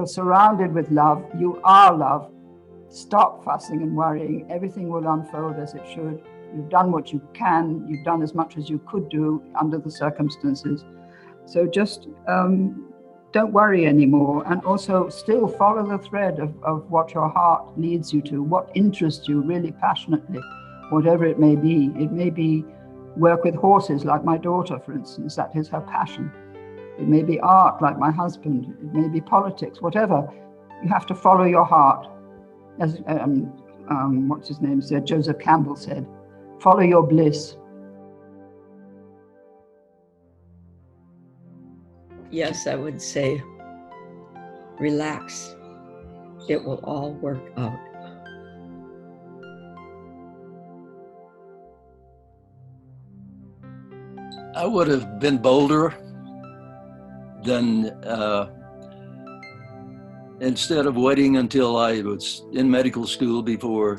You're surrounded with love. You are love. Stop fussing and worrying. Everything will unfold as it should. You've done what you can. You've done as much as you could do under the circumstances. So just don't worry anymore. And also still follow the thread of what your heart leads you to, what interests you really passionately, whatever it may be. It may be work with horses, like my daughter, for instance. That is her passion. It may be art, like my husband. It may be politics, whatever. You have to follow your heart. As what's his name said, Joseph Campbell said, follow your bliss. Yes, I would say, relax. It will all work out. I would have been bolder than instead of waiting until I was in medical school before,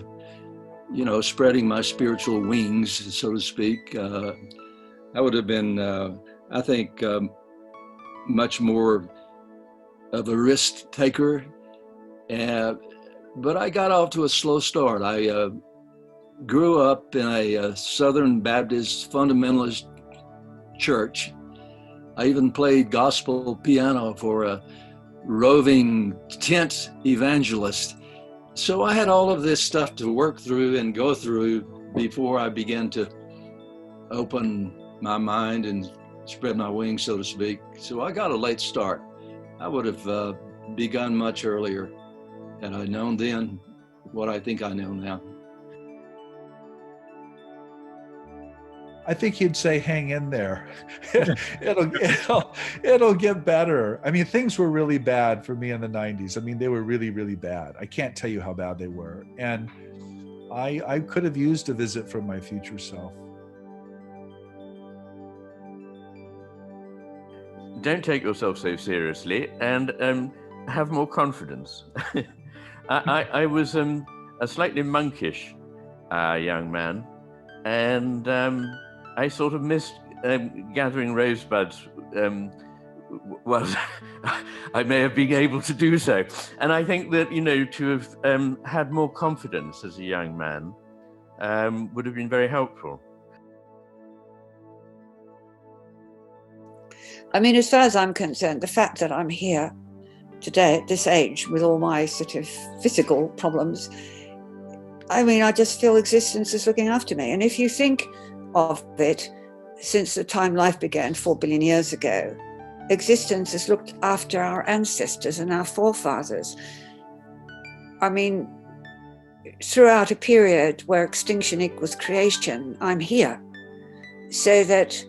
spreading my spiritual wings, so to speak. I would have been, I think, much more of a risk taker. But I got off to a slow start. I grew up in a Southern Baptist fundamentalist church. I even played gospel piano for a roving tent evangelist. So I had all of this stuff to work through and go through before I began to open my mind and spread my wings, so to speak. So I got a late start. I would have begun much earlier had I known then what I think I know now. I think you'd say, hang in there. it'll get better. I mean, things were really bad for me in the 90s. I mean, they were really, really bad. I can't tell you how bad they were. And I could have used a visit from my future self. Don't take yourself so seriously and have more confidence. I was a slightly monkish young man, and I sort of missed gathering rosebuds. Well, I may have been able to do so. And I think that, to have had more confidence as a young man would have been very helpful. I mean, as far as I'm concerned, the fact that I'm here today at this age with all my sort of physical problems, I mean, I just feel existence is looking after me. And if you think of it, since the time life began 4 billion years ago, existence has looked after our ancestors and our forefathers. I mean, throughout a period where extinction equals creation, I'm here. So that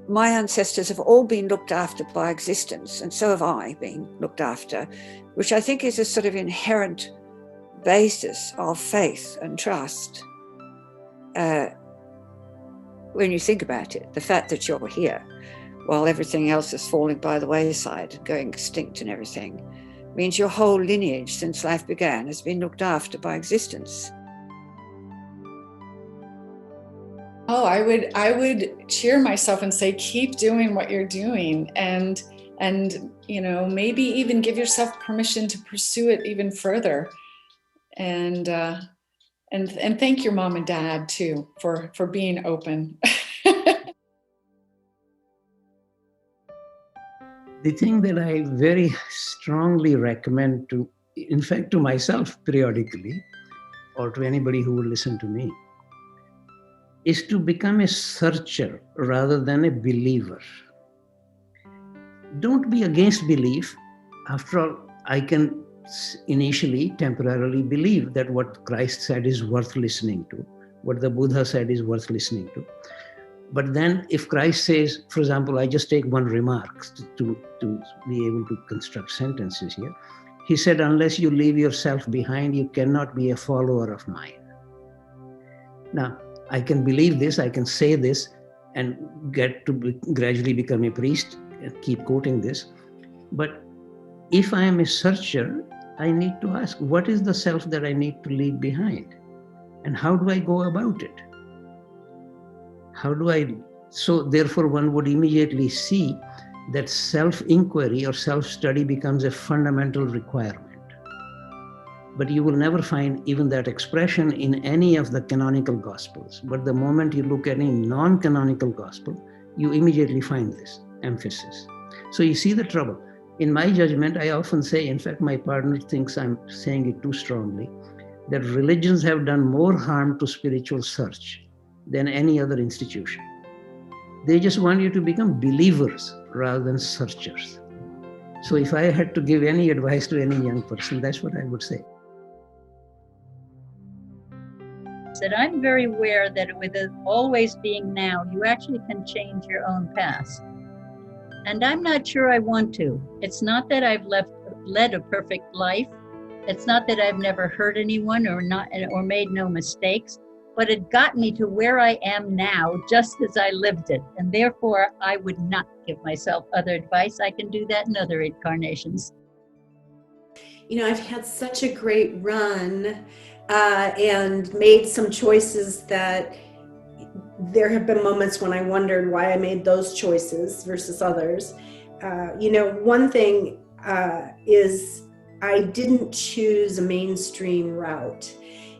my ancestors have all been looked after by existence, and so have I been looked after, which I think is a sort of inherent basis of faith and trust. When you think about it, the fact that you're here while everything else is falling by the wayside, going extinct and everything, means your whole lineage since life began has been looked after by existence. Oh, I would cheer myself and say, keep doing what you're doing, and maybe even give yourself permission to pursue it even further, and thank your mom and dad too for being open. The thing that I very strongly recommend to myself periodically, or to anybody who will listen to me, is to become a searcher rather than a believer. Don't be against belief. After all, I can initially, temporarily believe that what Christ said is worth listening to, what the Buddha said is worth listening to. But then if Christ says, for example, I just take one remark to be able to construct sentences here. He said, unless you leave yourself behind, you cannot be a follower of mine. Now, I can believe this, I can say this, and get to gradually become a priest and keep quoting this. But if I am a searcher, I need to ask, what is the self that I need to leave behind? And how do I go about it? So therefore one would immediately see that self-inquiry or self-study becomes a fundamental requirement. But you will never find even that expression in any of the canonical gospels. But the moment you look at any non-canonical gospel, you immediately find this emphasis. So you see the trouble. In my judgment, I often say, in fact, my partner thinks I'm saying it too strongly, that religions have done more harm to spiritual search than any other institution. They just want you to become believers rather than searchers. So if I had to give any advice to any young person, that's what I would say. That I'm very aware that with it always being now, you actually can change your own past. And I'm not sure I want to. It's not that I've led a perfect life. It's not that I've never hurt anyone or made no mistakes, but it got me to where I am now, just as I lived it. And therefore, I would not give myself other advice. I can do that in other incarnations. You know, I've had such a great run and made some choices that there have been moments when I wondered why I made those choices versus others. You know, one thing is I didn't choose a mainstream route.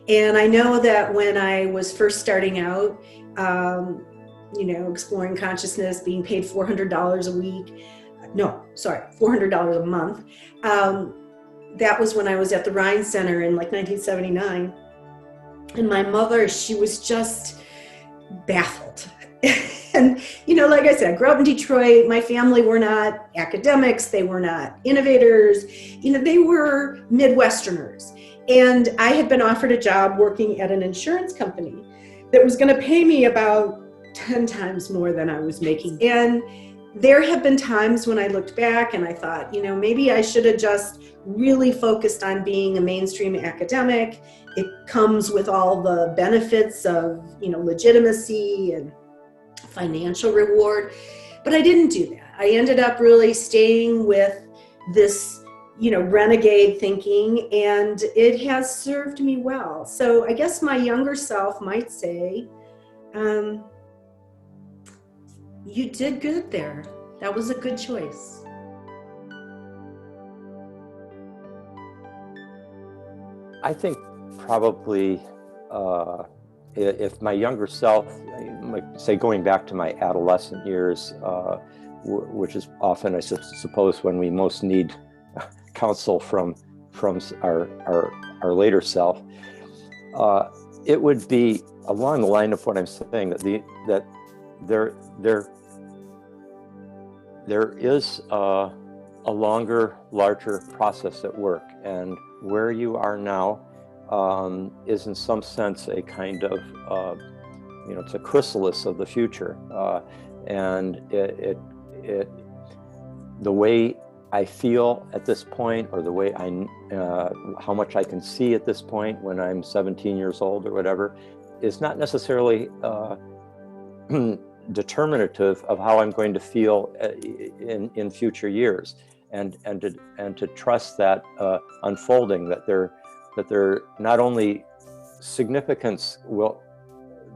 And I know that when I was first starting out, you know, exploring consciousness, being paid $400 a week, $400 a month. That was when I was at the Rhine Center in like 1979. And my mother, she was just baffled. And, you know, like I said, I grew up in Detroit. My family were not academics. They were not innovators. You know, they were Midwesterners. And I had been offered a job working at an insurance company that was going to pay me about 10 times more than I was making. And there have been times when I looked back and I thought, you know, maybe I should have just really focused on being a mainstream academic. It comes with all the benefits of, you know, legitimacy and financial reward. But I didn't do that. I ended up really staying with this, you know, renegade thinking, and it has served me well. So I guess my younger self might say, you did good there. That was a good choice. I think probably if my younger self, say going back to my adolescent years, which is often, I suppose, when we most need counsel from our later self, it would be along the line of what I'm saying, that there is a longer, larger process at work, and where you are now is in some sense a kind of, you know, it's a chrysalis of the future, and the way I feel at this point, or the way how much I can see at this point when I'm 17 years old or whatever, is not necessarily determinative of how I'm going to feel in future years, and to trust that unfolding, that there not only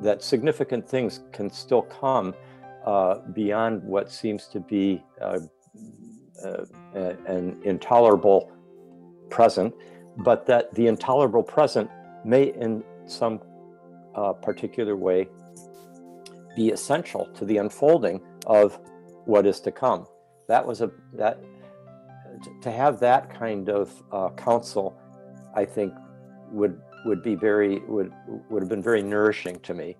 that significant things can still come beyond what seems to be an intolerable present, but that the intolerable present may in some particular way be essential to the unfolding of what is to come. To have that kind of counsel, I think would have been very nourishing to me.